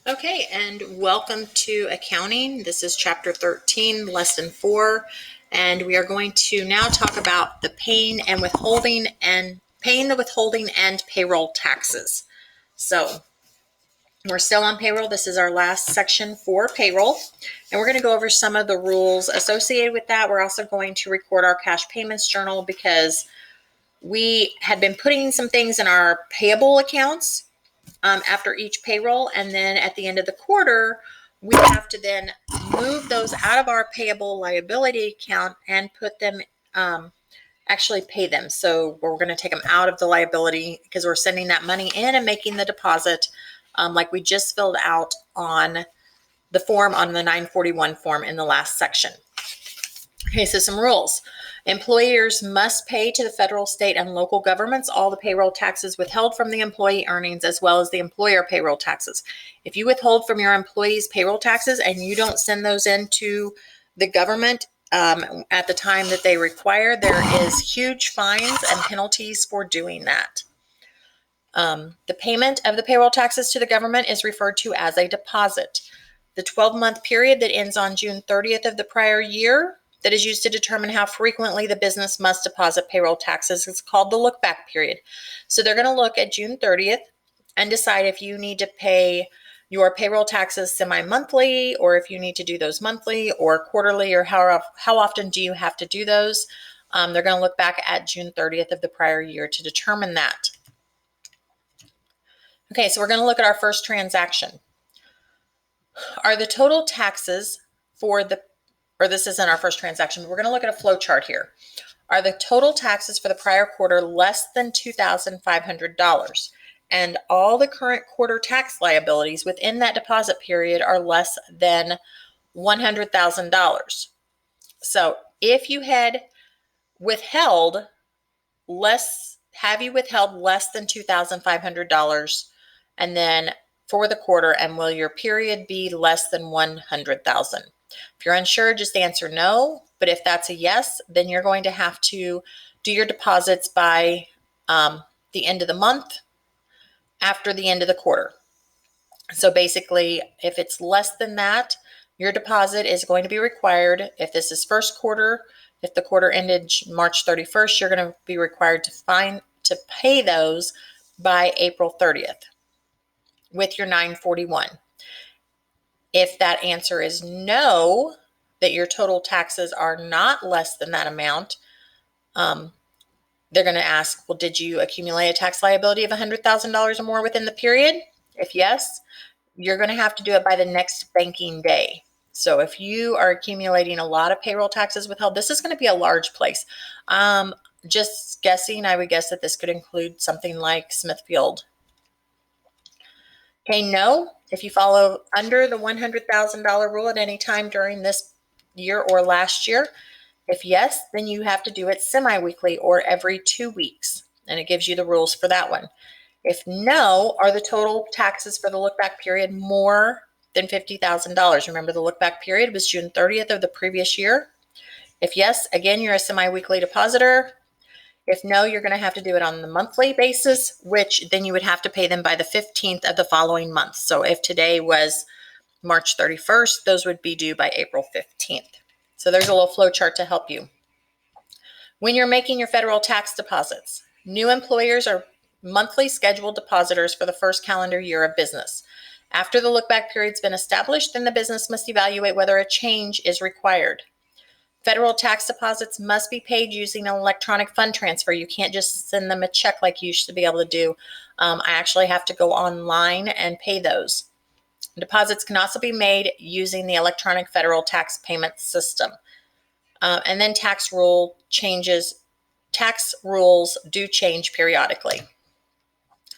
Okay, and welcome to accounting. This is chapter 13, lesson 4, and we are going to now talk about the paying the withholding and payroll taxes. So we're still on payroll. This is our last section for payroll, and we're going to go over some of the rules associated with that. We're also going to record our cash payments journal because we had been putting some things in our payable accounts after each payroll. And then at the end of the quarter, we have to then move those out of our payable liability account and put them, actually pay them. So we're going to take them out of the liability because we're sending that money in and making the deposit like we just filled out on the form on the 941 form in the last section. Okay, so some rules. Employers must pay to the federal, state, and local governments all the payroll taxes withheld from the employee earnings as well as the employer payroll taxes. If you withhold from your employees' payroll taxes and you don't send those into the government at the time that they require, there is huge fines and penalties for doing that. The payment of the payroll taxes to the government is referred to as a deposit. The 12-month period that ends on June 30th of the prior year that is used to determine how frequently the business must deposit payroll taxes is called the look-back period. So they're going to look at June 30th and decide if you need to pay your payroll taxes semi-monthly, or if you need to do those monthly or quarterly, or how often do you have to do those. They're going to look back at June 30th of the prior year to determine that. Okay, so we're going to look at our first transaction. Are the total taxes this isn't our first transaction, but we're going to look at a flow chart here. Are the total taxes for the prior quarter less than $2,500? And all the current quarter tax liabilities within that deposit period are less than $100,000. So if you had withheld less than $2,500, and then for the quarter, and will your period be less than 100,000? If you're unsure, just answer no. But if that's a yes, then you're going to have to do your deposits by the end of the month after the end of the quarter. So basically, if it's less than that, your deposit is going to be required. If this is first quarter, if the quarter ended March 31st, you're going to be required to pay those by April 30th with your 941. If that answer is no, that your total taxes are not less than that amount, they're going to ask, well, did you accumulate a tax liability of $100,000 or more within the period? If yes, you're going to have to do it by the next banking day. So if you are accumulating a lot of payroll taxes withheld, this is going to be a large place. Just guessing, I would guess that this could include something like Smithfield. Okay, no, if you follow under the $100,000 rule at any time during this year or last year. If yes, then you have to do it semi-weekly or every 2 weeks, and it gives you the rules for that one. If no, are the total taxes for the look-back period more than $50,000? Remember, the look-back period was June 30th of the previous year. If yes, again, you're a semi-weekly depositor. If no, you're going to have to do it on the monthly basis, which then you would have to pay them by the 15th of the following month. So if today was March 31st, those would be due by April 15th. So there's a little flow chart to help you. When you're making your federal tax deposits, new employers are monthly scheduled depositors for the first calendar year of business. After the look-back period's been established, then the business must evaluate whether a change is required. Federal tax deposits must be paid using an electronic fund transfer. You can't just send them a check like you used to be able to do. I actually have to go online and pay those. Deposits can also be made using the electronic federal tax payment system. And then tax rules do change periodically.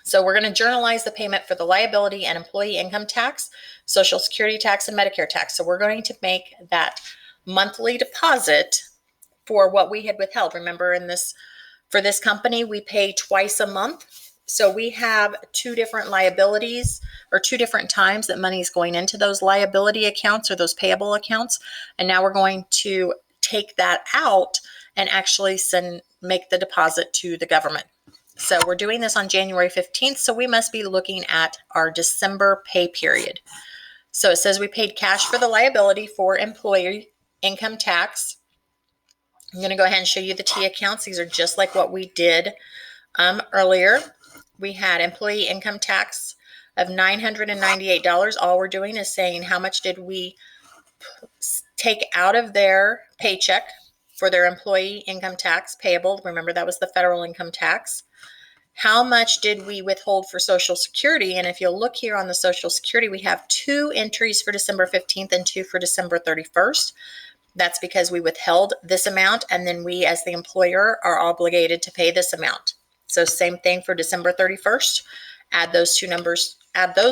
So we're going to journalize the payment for the liability and employee income tax, Social Security tax, and Medicare tax. So we're going to make that monthly deposit for what we had withheld. Remember, for this company, we pay twice a month. So we have two different liabilities, or two different times that money is going into those liability accounts or those payable accounts. And now we're going to take that out and actually make the deposit to the government. So we're doing this on January 15th, so we must be looking at our December pay period. So it says we paid cash for the liability for employee income tax. I'm going to go ahead and show you the T accounts. These are just like what we did earlier. We had employee income tax of $998. All we're doing is saying how much did we take out of their paycheck for their employee income tax payable. Remember, that was the federal income tax. How much did we withhold for Social Security? And if you'll look here on the Social Security, we have 2 entries for December 15th and 2 for December 31st. That's because we withheld this amount, and then we, as the employer, are obligated to pay this amount. So same thing for December 31st. Add those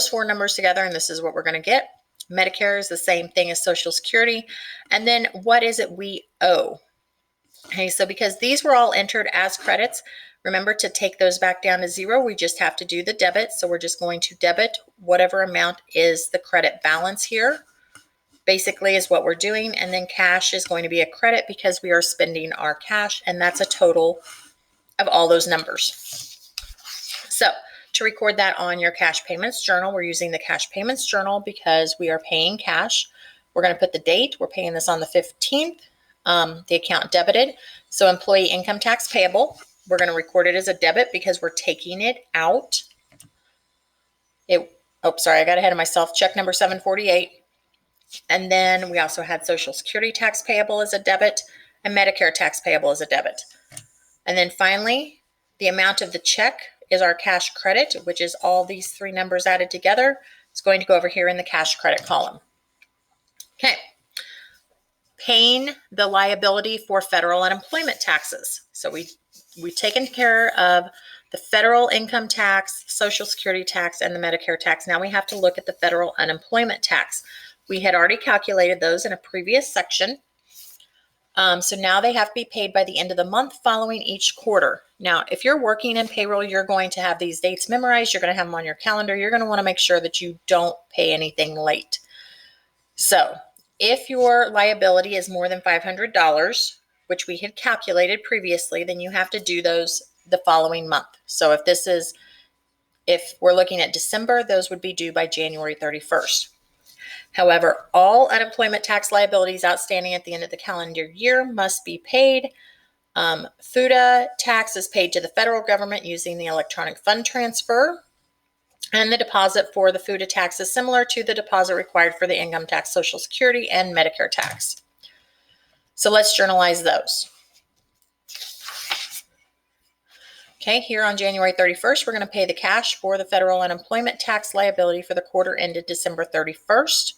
4 numbers together, and this is what we're going to get. Medicare is the same thing as Social Security. And then what is it we owe? Okay, so because these were all entered as credits, remember to take those back down to 0. We just have to do the debit. So we're just going to debit whatever amount is the credit balance here, basically is what we're doing. And then cash is going to be a credit because we are spending our cash, and that's a total of all those numbers. So to record that on your cash payments journal, we're using the cash payments journal because we are paying cash. We're going to put the date. We're paying this on the 15th. The account debited. So employee income tax payable, we're going to record it as a debit because we're taking it out. Sorry, I got ahead of myself. Check number 748. And then we also had Social Security tax payable as a debit and Medicare tax payable as a debit. And then finally, the amount of the check is our cash credit, which is all these 3 numbers added together. It's going to go over here in the cash credit column. Okay. Paying the liability for federal unemployment taxes. So we've taken care of the federal income tax, Social Security tax, and the Medicare tax. Now we have to look at the federal unemployment tax. We had already calculated those in a previous section. So now they have to be paid by the end of the month following each quarter. Now, if you're working in payroll, you're going to have these dates memorized. You're going to have them on your calendar. You're going to want to make sure that you don't pay anything late. So if your liability is more than $500, which we had calculated previously, then you have to do those the following month. So if we're looking at December, those would be due by January 31st. However, all unemployment tax liabilities outstanding at the end of the calendar year must be paid. FUTA tax is paid to the federal government using the electronic fund transfer. And the deposit for the FUTA tax is similar to the deposit required for the income tax, Social Security, and Medicare tax. So let's journalize those. Okay, here on January 31st, we're going to pay the cash for the federal unemployment tax liability for the quarter ended December 31st.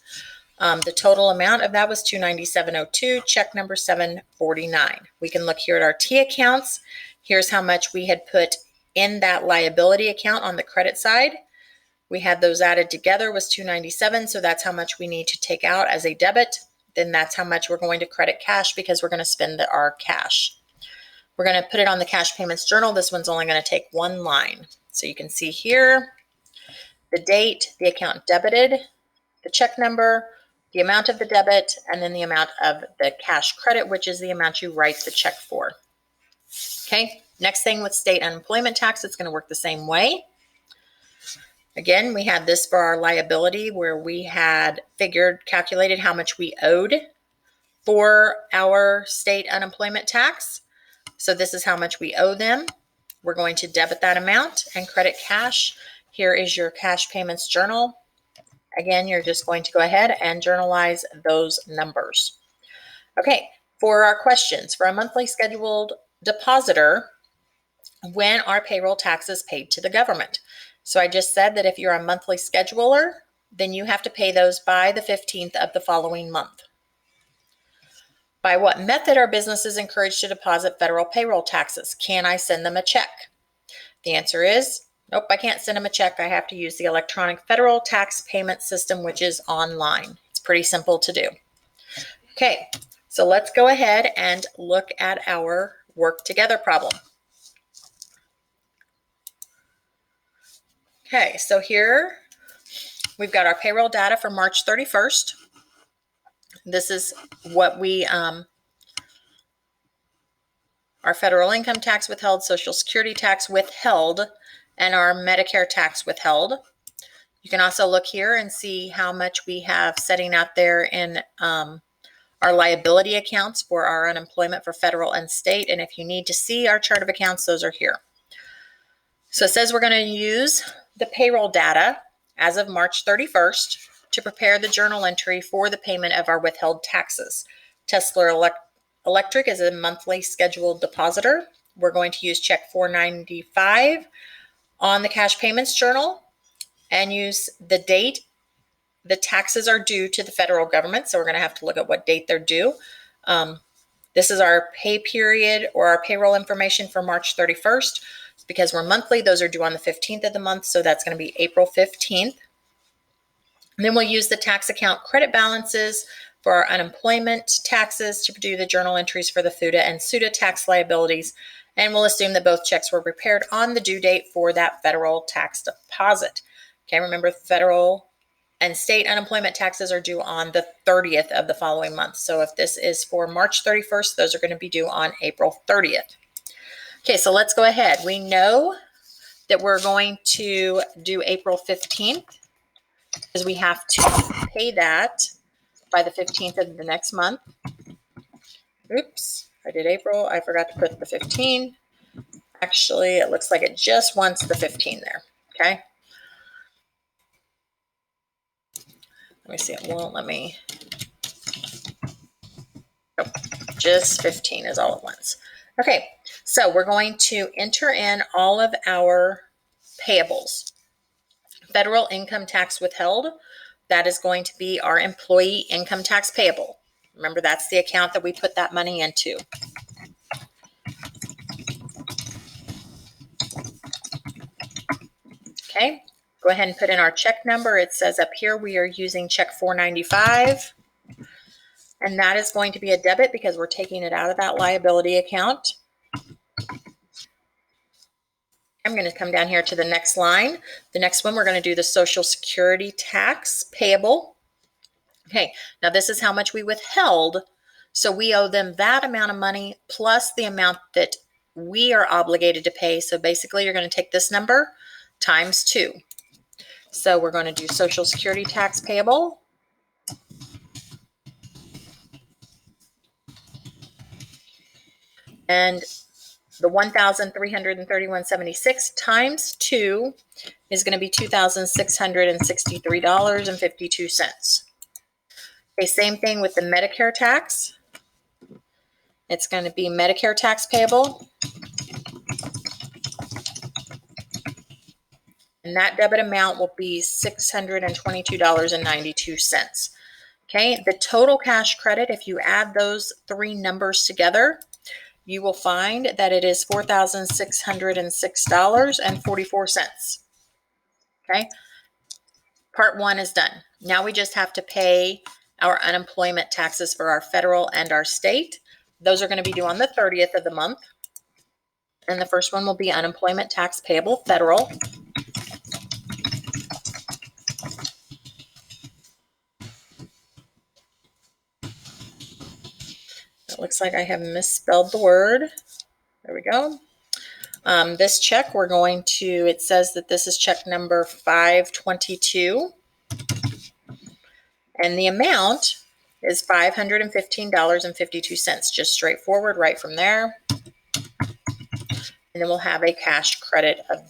The total amount of that was $297.02, check number 749. We can look here at our T accounts. Here's how much we had put in that liability account on the credit side. We had those added together was $297, so that's how much we need to take out as a debit. Then that's how much we're going to credit cash because we're going to spend our cash. We're going to put it on the cash payments journal. This one's only going to take 1 line. So you can see here the date, the account debited, the check number, the amount of the debit, and then the amount of the cash credit, which is the amount you write the check for. Okay, next thing with state unemployment tax, it's going to work the same way. Again, we had this for our liability where we had calculated how much we owed for our state unemployment tax. So this is how much we owe them. We're going to debit that amount and credit cash. Here is your cash payments journal. Again, you're just going to go ahead and journalize those numbers. Okay, for our questions, for a monthly scheduled depositor, when are payroll taxes paid to the government? So I just said that if you're a monthly scheduler, then you have to pay those by the 15th of the following month. By what method are businesses encouraged to deposit federal payroll taxes? Can I send them a check? The answer is, nope, I can't send them a check. I have to use the electronic federal tax payment system, which is online. It's pretty simple to do. Okay, so let's go ahead and look at our work together problem. Okay, so here we've got our payroll data for March 31st. This is what we are our federal income tax withheld, Social Security tax withheld, and our Medicare tax withheld. You can also look here and see how much we have setting out there in our liability accounts for our unemployment for federal and state. And if you need to see our chart of accounts, those are here. So it says we're going to use the payroll data as of March 31st to prepare the journal entry for the payment of our withheld taxes. Tesla Electric is a monthly scheduled depositor. We're going to use check 495 on the cash payments journal and use the date the taxes are due to the federal government. So we're going to have to look at what date they're due. This is our pay period or our payroll information for March 31st. Because we're monthly, those are due on the 15th of the month. So that's going to be April 15th. And then we'll use the tax account credit balances for our unemployment taxes to do the journal entries for the FUTA and SUTA tax liabilities. And we'll assume that both checks were prepared on the due date for that federal tax deposit. Okay, remember federal and state unemployment taxes are due on the 30th of the following month. So if this is for March 31st, those are going to be due on April 30th. Okay, so let's go ahead. We know that we're going to do April 15th because we have to pay that by the 15th of the next month. Oops, I did April. I forgot to put the 15. Actually, it looks like it just wants the 15 there. Okay. Let me see. It won't let me. Nope. Just 15 is all it wants. Okay. So we're going to enter in all of our payables. Federal income tax withheld. That is going to be our employee income tax payable. Remember, that's the account that we put that money into. Okay, go ahead and put in our check number. It says up here we are using check 495. And that is going to be a debit because we're taking it out of that liability account. I'm going to come down here to the next line. The next one, we're going to do the Social Security tax payable. Okay, now this is how much we withheld. So we owe them that amount of money plus the amount that we are obligated to pay. So basically you're going to take this number times 2. So we're going to do Social Security tax payable. And the $1,331.76 times 2 is going to be $2,663.52. Okay, same thing with the Medicare tax. It's going to be Medicare tax payable. And that debit amount will be $622.92. Okay, the total cash credit, if you add those 3 numbers together, you will find that it is $4,606.44. Okay, part 1 is done. Now we just have to pay our unemployment taxes for our federal and our state. Those are going to be due on the 30th of the month. And the first one will be unemployment tax payable federal. It looks like I have misspelled the word. There we go. This check, we're going to, it says that this is check number 522. And the amount is $515.52, just straightforward right from there. And then we'll have a cash credit of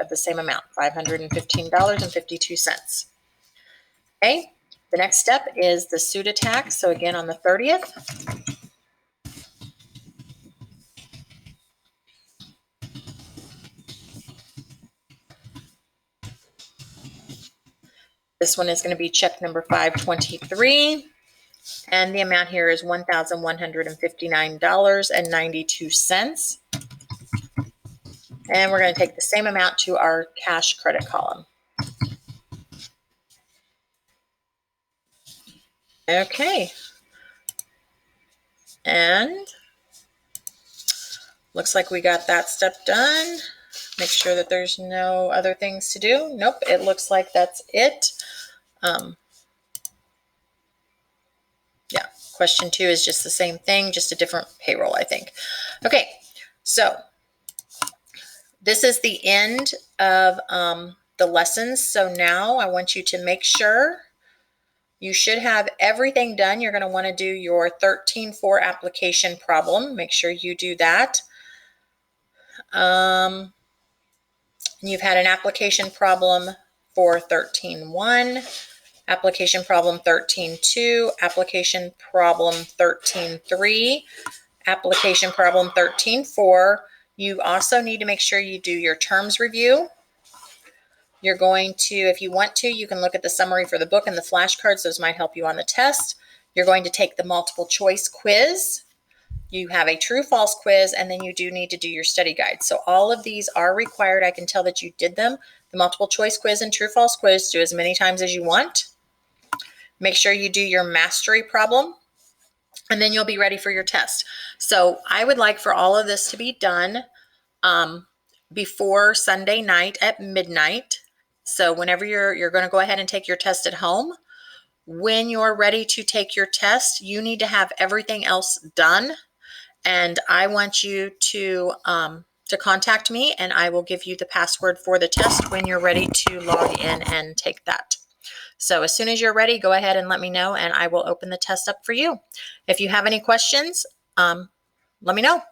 the same amount, $515.52. Okay, the next step is the SUTA tax. So again, on the 30th. This one is going to be check number 523. And the amount here is $1,159.92. And we're going to take the same amount to our cash credit column. Okay. And looks like we got that step done. Make sure that there's no other things to do. Nope, it looks like that's it. Yeah, question 2 is just the same thing, just a different payroll, I think. Okay, So this is the end of the lessons. So now I want you to make sure you should have everything done. You're going to want to do your 13.4 application problem. Make sure you do that. You've had an application problem for 13.1, application problem 13.2, application problem 13.3, application problem 13.4. You also need to make sure you do your terms review. You're going to, if you want to, you can look at the summary for the book and the flashcards. Those might help you on the test. You're going to take the multiple choice quiz. You have a true-false quiz, and then you do need to do your study guide. So all of these are required. I can tell that you did them. The multiple choice quiz and true-false quiz, do as many times as you want. Make sure you do your mastery problem, and then you'll be ready for your test. So I would like for all of this to be done before Sunday night at midnight. So whenever you're going to go ahead and take your test at home, when you're ready to take your test, you need to have everything else done. And I want you to contact me, and I will give you the password for the test when you're ready to log in and take that. So as soon as you're ready, go ahead and let me know, and I will open the test up for you. If you have any questions, let me know.